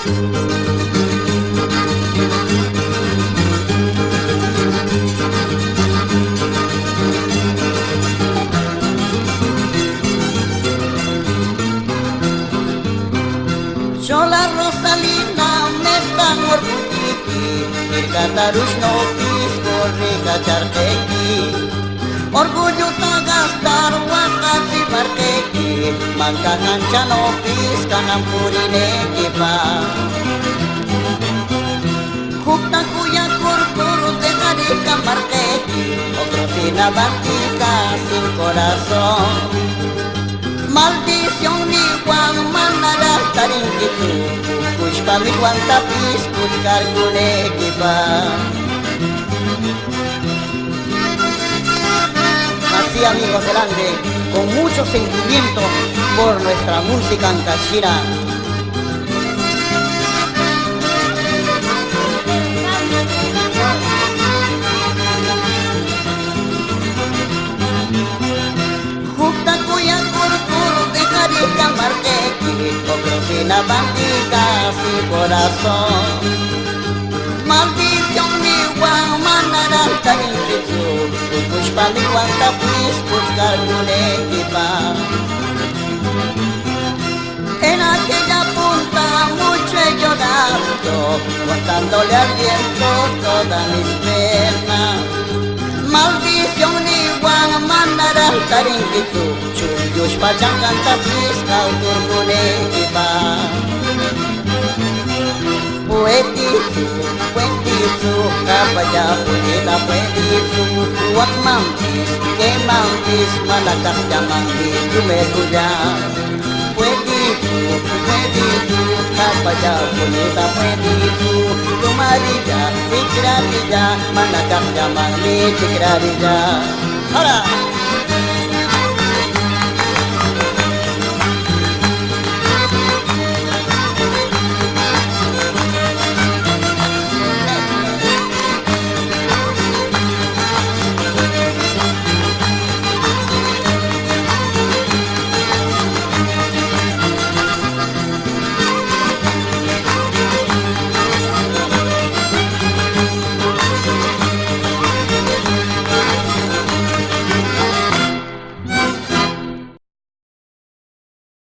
Chola Rosalina metan orgulliki, Irkatarush no pisco ricacharteki. Orgullo tagastar wakati marteki, Mangka kancha no pisca nampurineki pa. Hukta kuya kurkuru dejarika marteki, Otro sinabantica sin corazón. Maldición ni Juan manara tarinkitu, Pushpa mi Juan tapis puchkar kunekipa. Así, amigos del Ande, con mucho sentimiento por nuestra música ancashira. Ocrocina bandita sin corazón. Maldición mi Juan manara tarinkitu, Pushpa mi Juan tapis puchkar kunekipa. En aquella punta mucho he llorado, contándole al viento todas mis penas. Maldición ni Juan manara tarinkitu, Chuyush pachangan tapis kau turkunekipa. Puetitu, puetitu, kapaya punita puetitu, Wak mampis, ke mampis, malakak jamang di jumekuya. Puetitu, puetitu, kapaya punita puetitu, Kumarija, ikrarija, malakak jamang di ikrarija. Hara!